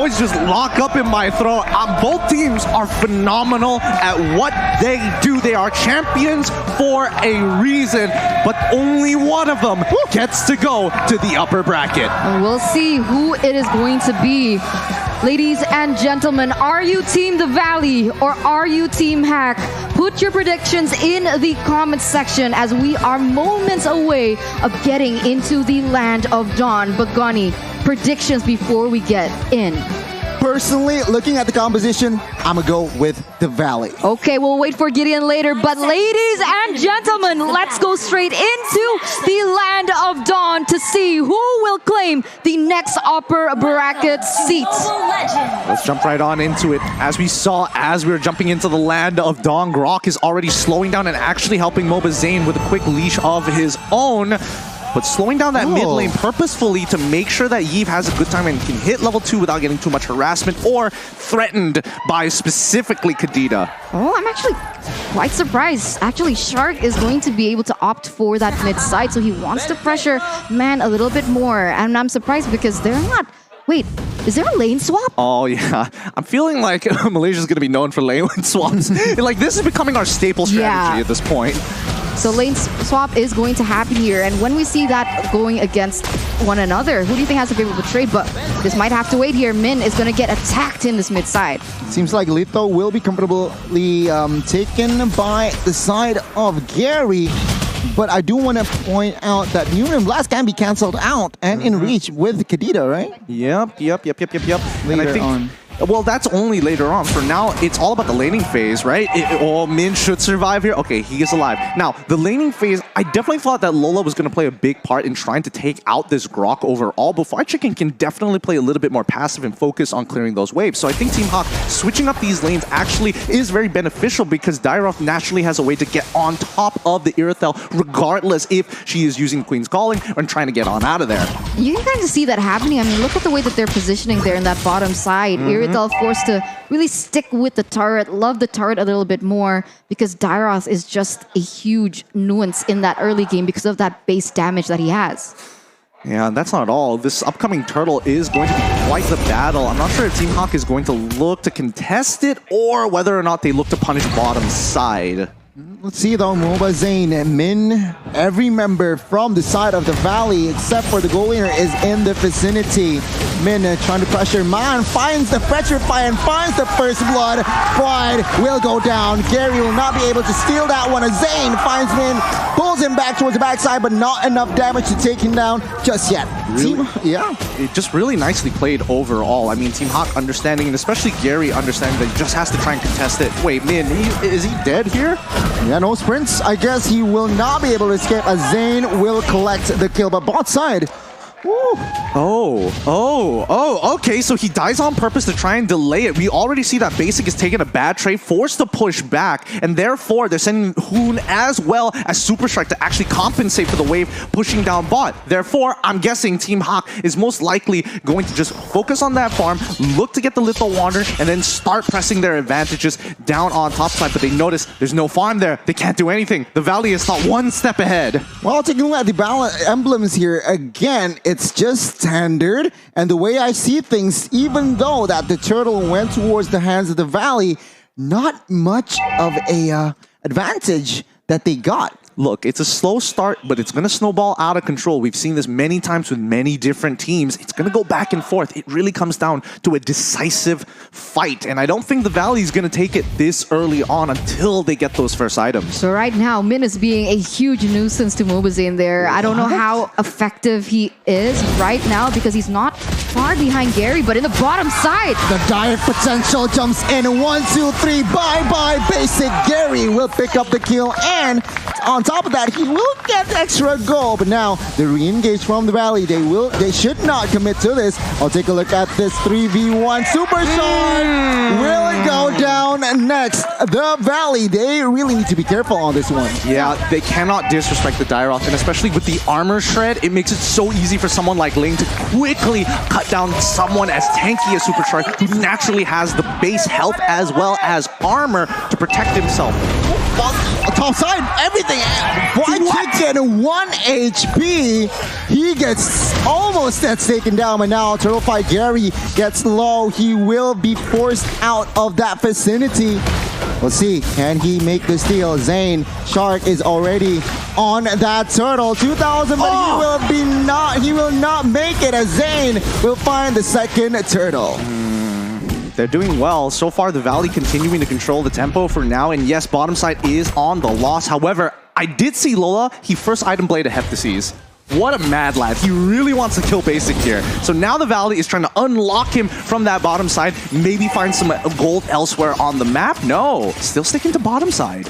boys just lock up in my throat. Both teams are phenomenal at what they do. They are champions for a reason, but only one of them gets to go to the upper bracket. And we'll see who it is going to be. Ladies and gentlemen, are you Team The Valley or are you Team Hack? Put your predictions in the comments section as we are moments away of getting into the land of Dawn. But Gani, predictions before we get in. Personally, looking at the composition, I'm going to go with the Valley. Okay, we'll wait for Gideon later. But ladies and gentlemen, let's go straight into the land of Dawn to see who will claim the next upper bracket seat. Let's jump right on into it. As we saw, as we were jumping into the land of Dawn, Grok is already slowing down and actually helping Moba Zane with a quick leash of his own. But slowing down that mid lane purposefully to make sure that Yves has a good time and can hit level 2 without getting too much harassment or threatened by specifically Kadita. Oh, I'm actually quite surprised. Actually, Shark is going to be able to opt for that mid side, so he wants to pressure Man a little bit more. And I'm surprised because they're not... Wait, is there a lane swap? Oh, yeah. I'm feeling like Malaysia is going to be known for lane swaps. Like, this is becoming our staple strategy at this point. So lane swap is going to happen here, and when we see that going against one another, who do you think has a favorable trade? But this might have to wait here. Min is going to get attacked in this mid side. Seems like Lito will be comfortably taken by the side of Gary. But I do want to point out that Neuron Blast can be cancelled out and in reach with Kadita, right? Yep. Later and I think, on. Well, that's only later on. For now, it's all about the laning phase, right? Min should survive here. Okay, he is alive. Now, the laning phase, I definitely thought that Lola was going to play a big part in trying to take out this Grok overall, but Fried Chicken can definitely play a little bit more passive and focus on clearing those waves. So I think Team Hawk switching up these lanes actually is very beneficial because Dairoth naturally has a way to get on top of the Irithel regardless if she is using Queen's Calling or trying to get on out of there. You can kind of see that happening. I mean, look at the way that they're positioning there in that bottom side. Irithel forced to really stick with the turret, love the turret a little bit more because Dairoth is just a huge nuance in that early game because of that base damage that he has. Yeah, that's not all. This upcoming turtle is going to be quite the battle. I'm not sure if Team Hawk is going to look to contest it or whether or not they look to punish bottom side. Let's see though, Moba Zane and Min, every member from the side of the Valley except for the goal winner is in the vicinity. Min trying to pressure Man, finds the Petrify and finds the first blood. Pride will go down. Gary will not be able to steal that one. Zane finds Min, pulls him back towards the backside, but not enough damage to take him down just yet. Really? Yeah. It just really nicely played overall. I mean, Team Hawk understanding, and especially Gary understanding that he just has to try and contest it. Wait, Min, is he dead here? Yeah, no sprints. I guess he will not be able to escape as Zane will collect the kill, but bot side. Okay, so he dies on purpose to try and delay it. We already see that Basic is taking a bad trade, forced to push back, and therefore they're sending Hoon as well as Super Strike to actually compensate for the wave pushing down bot. Therefore, I'm guessing Team Hawk is most likely going to just focus on that farm, look to get the Little Wander, and then start pressing their advantages down on top side, but they notice there's no farm there. They can't do anything. The Valley is not one step ahead. Well, taking a look at the emblems here, again, it's just standard, and the way I see things, even though that the turtle went towards the hands of the Valley, not much of a advantage that they got. Look, it's a slow start, but it's going to snowball out of control. We've seen this many times with many different teams. It's going to go back and forth. It really comes down to a decisive fight. And I don't think the Valley is going to take it this early on until they get those first items. So right now, Min is being a huge nuisance to Moba Zane there. I don't know how effective he is right now because he's not far behind Gary, but in the bottom side. The dire potential jumps in. 1, 2, 3. Bye-bye, Basic. Gary will pick up the kill, and on top of that, he will get the extra goal. But now the re-engage from the Valley. They should not commit to this. I'll take a look at this 3v1. Superstar will go down next. The Valley, they really need to be careful on this one. Yeah, they cannot disrespect the Dairoth, and especially with the armor shred, it makes it so easy for someone like Ling to quickly cut down someone as tanky as Superstar, who naturally has the base health as well as armor to protect himself. top side, everything. White Chicken, 1 HP. He gets almost that's taken down, but now Turtle Fight Gary gets low. He will be forced out of that vicinity. Let's see, can he make the steal? Zane Shark is already on that turtle. 2,000, but he will not make it, as Zane will find the second turtle. They're doing well. So far, the Valley continuing to control the tempo for now. And yes, bottom side is on the loss. However, I did see Lola. He first item blade a Heptases. What a mad lad. He really wants to kill Basic here. So now the Valley is trying to unlock him from that bottom side. Maybe find some gold elsewhere on the map. No, still sticking to bottom side.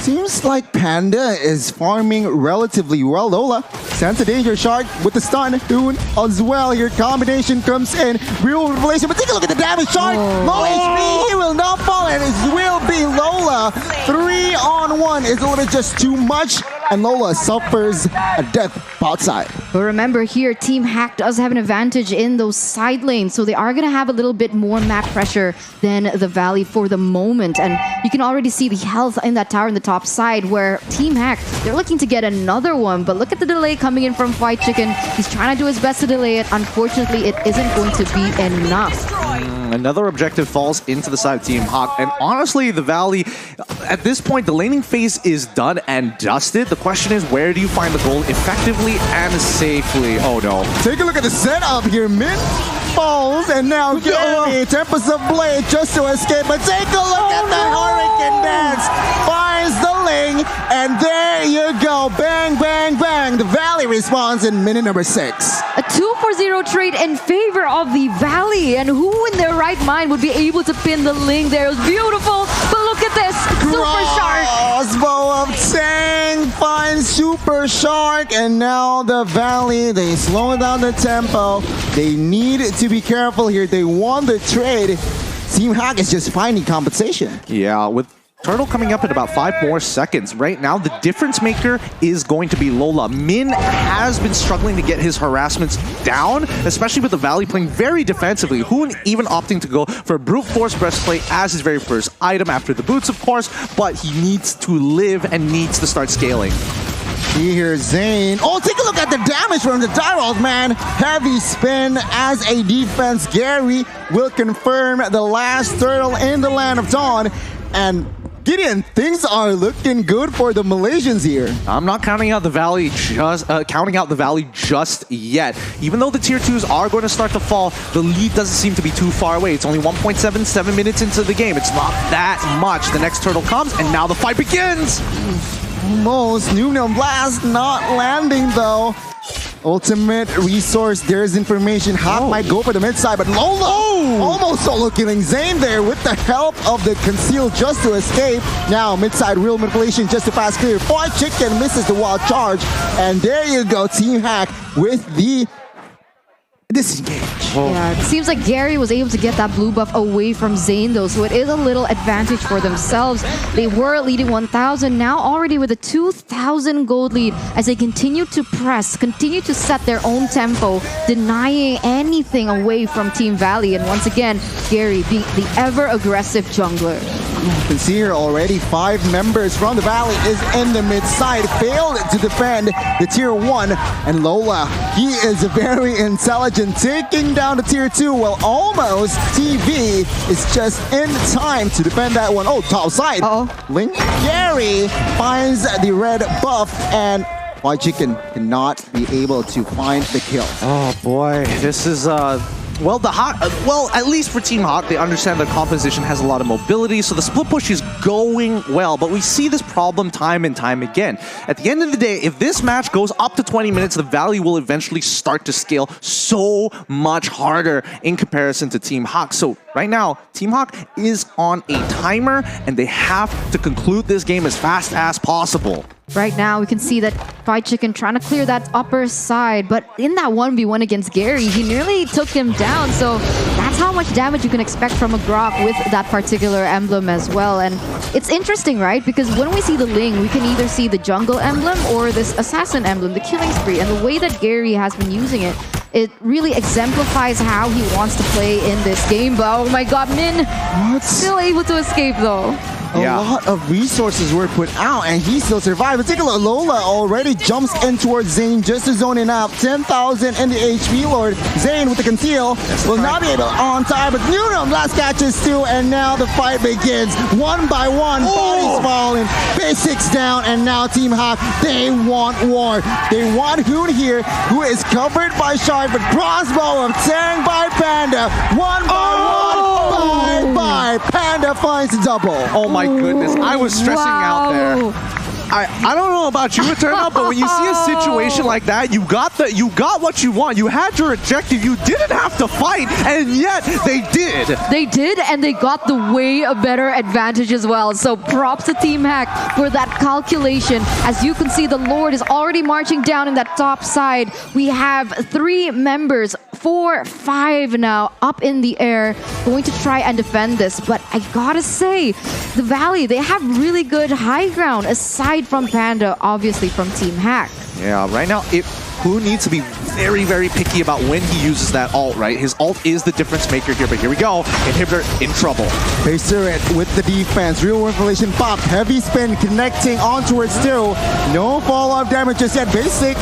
Seems like Panda is farming relatively well. Lola sends a danger shark with the stun. Doon as well. Here combination comes in. Real revelation, but take a look at the damage shark. Low HP. He will not fall, and it will be Lola. 3-on-1 is a little just too much, and Lola suffers a death outside. But remember here, Team Hack does have an advantage in those side lanes, so they are going to have a little bit more map pressure than the Valley for the moment. And you can already see the health in that tower in the top side, where Team Hack, they're looking to get another one. But look at the delay coming in from White Chicken. He's trying to do his best to delay it. Unfortunately, it isn't going to be enough. Another objective falls into the side of Team Hawk. And honestly, the Valley, at this point, the laning phase is done and dusted. The question is, where do you find the goal effectively and safely? Oh no. Take a look at the setup here. Min falls, and now Gary Tempest of Blade just to escape. But take a look at the Hurricane Dance. Finds the lane, and there you go. Bang, bang, bang. The Valley responds in minute number 6. A 2-for-0 trade in favor of the Valley. And who in their right mind would be able to pin the link there? It was beautiful, but look at this. Super Shark. Crossbow of Tang finds Super Shark, and now the Valley, they slow down the tempo. They need to be careful here. They won the trade. Team Hack is just finding compensation. Yeah, with Turtle coming up in about 5 more seconds. Right now, the difference maker is going to be Lola. Min has been struggling to get his harassments down, especially with the Valley playing very defensively. Hoon even opting to go for a brute force breastplate as his very first item after the boots, of course, but he needs to live and needs to start scaling. Here's Zane. Oh, take a look at the damage from the Tyrells, man. Heavy spin as a defense. Gary will confirm the last turtle in the Land of Dawn. And Gideon, things are looking good for the Malaysians here. I'm not counting out the Valley just yet. Even though the tier 2s are going to start to fall, the lead doesn't seem to be too far away. It's only 1.77 minutes into the game. It's not that much. The next turtle comes, and now the fight begins. Almost. Noonum Blast not landing though. Ultimate resource, there's information. Hawk might go for the mid side, but Lola almost solo killing Zane there with the help of the conceal just to escape. Now mid side real manipulation just to pass clear. White Chicken misses the wild charge, and there you go, Team Hack with the disengage. Yeah, it seems like Gary was able to get that blue buff away from Zane though, so it is a little advantage for themselves. They were leading 1,000, now already with a 2,000 gold lead as they continue to press, continue to set their own tempo, denying anything away from Team Valley. And once again, Gary being the ever-aggressive jungler. You can see here already 5 members from the Valley is in the mid side, failed to defend the tier 1, and Lola, he is very intelligent, taking down the tier 2. Well, almost TV is just in time to defend that one. Oh, top side. Link Gary finds the red buff, and White Chicken cannot be able to find the kill. Oh boy, this is well, at least for Team Hawk, they understand their composition has a lot of mobility, so the split push is going well, but we see this problem time and time again. At the end of the day, if this match goes up to 20 minutes, the Valley will eventually start to scale so much harder in comparison to Team Hawk. So right now, Team Hawk is on a timer, and they have to conclude this game as fast as possible. Right now, we can see that White Chicken trying to clear that upper side, but in that 1v1 against Gary, he nearly took him down, so that's how much damage you can expect from a Grok with that particular emblem as well. And it's interesting, right? Because when we see the Ling, we can either see the jungle emblem or this assassin emblem, the killing spree, and the way that Gary has been using it, it really exemplifies how he wants to play in this game. But oh my god, Min still able to escape though. A lot of resources were put out, and he still survived. But take a look, Lola already jumps in towards Zane just to zone in up. 10,000 in the HP Lord. Zane with the conceal will not be able on time, but Nunum last catches too, and now the fight begins. One by one, bodies falling, basics down, and now Team Hawk, they want war. They want Hoon here, who is covered by Shark, but crossbow of Tang by Panda. One by one, bye. Panda finds the double. Oh my goodness, I was stressing out there. I don't know about you, Eternal, but when you see a situation like that, you got what you want. You had your objective. You didn't have to fight, and yet they did. They did, and they got the way a better advantage as well. So props to Team Hack for that calculation. As you can see, the Lord is already marching down in that top side. We have 3 members, 4, 5 now up in the air, going to try and defend this. But I gotta say, the Valley, they have really good high ground aside from Panda, obviously from Team Hack. Yeah, right now, Who needs to be very, very picky about when he uses that ult, right? His ult is the difference maker here, but here we go. Inhibitor in trouble. Turret with the defense. Real information pop. Heavy spin connecting on towards 2. No follow-up damage just yet. Basic.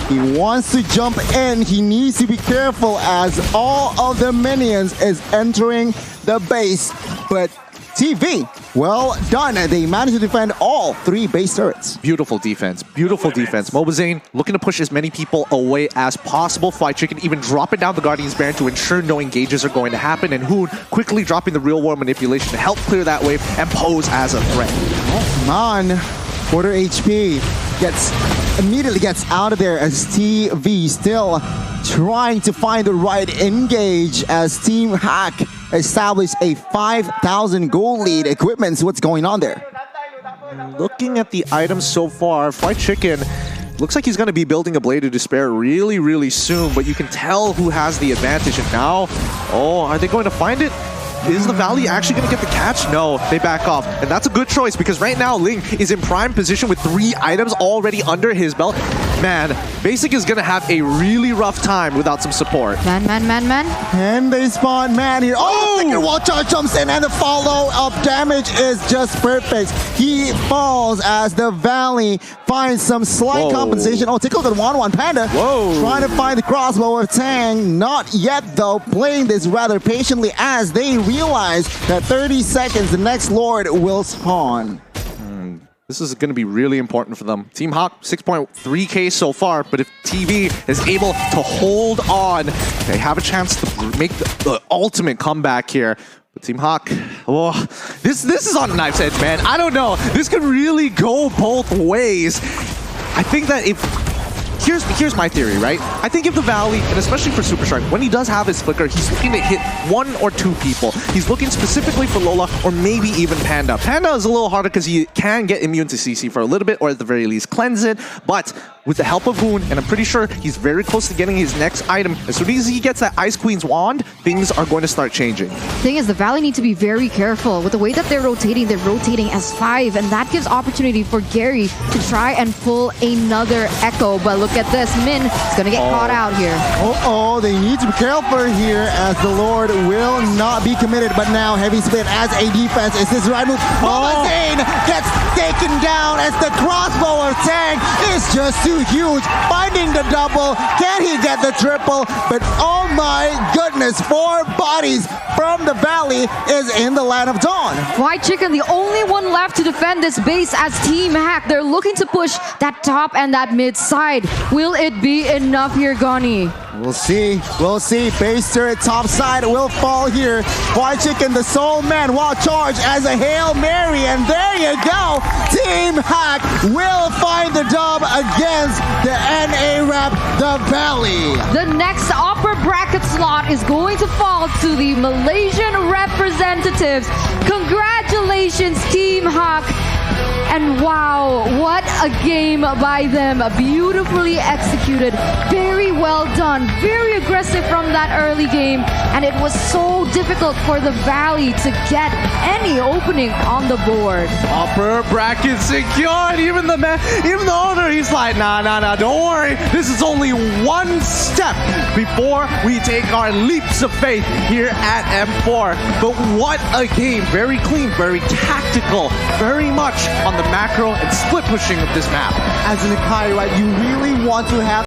He wants to jump in. He needs to be careful as all of the minions is entering the base. But TV, well done. They managed to defend all 3 base turrets. Beautiful defense. Beautiful defense. Mobazane looking to push as many people away as possible. Fly Chicken even dropping down the Guardian's Baron to ensure no engages are going to happen. And Hoon quickly dropping the real war manipulation to help clear that wave and pose as a threat. Oh, man. Quarter HP immediately gets out of there as TV still trying to find the right engage as Team Hack established a 5,000 gold lead. Equipment's what's going on there. Looking at the items so far, Fried Chicken looks like he's going to be building a Blade of Despair really, really soon, but you can tell who has the advantage. And now, are they going to find it? Is the Valley actually going to get the catch? No, they back off. And that's a good choice because right now Ling is in prime position with 3 items already under his belt. Man, Basic is going to have a really rough time without some support. Man. And they spawn man here. Oh, the second wall charge jumps in and the follow-up damage is just perfect. He falls as the Valley finds some slight compensation. Oh, take a look at 1-1 Panda. Whoa. Trying to find the crossbow of Tang. Not yet though, playing this rather patiently as they realize that 30 seconds, the next Lord will spawn. This is going to be really important for them. Team Hawk, 6.3k so far, but if TV is able to hold on, they have a chance to make the ultimate comeback here. But Team Hawk, this is on a knife's edge, man. I don't know. This could really go both ways. I think that if... Here's my theory, right? I think if the Valley, and especially for Super Shark, when he does have his flicker, he's looking to hit 1 or 2 people. He's looking specifically for Lola or maybe even Panda. Panda is a little harder because he can get immune to CC for a little bit, or at the very least cleanse it. But with the help of Hoon, and I'm pretty sure he's very close to getting his next item, as soon as he gets that Ice Queen's wand, things are going to start changing. The thing is, the Valley need to be very careful. With the way that they're rotating as 5, and that gives opportunity for Gary to try and pull another Echo. But look at this, Min is going to get caught out here. They need to be careful here as the Lord will not be committed. But now heavy spin as a defense. Is this the right move? Zane gets taken down as the crossbow of Tang is just too huge. Finding the double. Can he get the triple? But oh my goodness, 4 bodies from the Valley is in the Land of Dawn. White Chicken, the only one left to defend this base as Team Hack. They're looking to push that top and that mid side. Will it be enough here, Goni? We'll see. We'll see. Base turret top side will fall here. White Chicken, the sole man, while charged as a Hail Mary. And there you go. Team Hack will find the dub against the NA rep, the Valley. The next upper bracket slot is going to fall to the Malaysian representatives. Congratulations, Team Hawk. And wow, what a game by them. Beautifully executed. Very well done. Very aggressive from that early game. And it was so difficult for the Valley to get any opening on the board. Upper bracket secured. Even the owner, he's like, nah, don't worry. This is only one step step before we take our leaps of faith here at M4. But what a game. Very clean, very tactical, very much on the macro and split pushing of this map. As in the Kai, right, you really want to have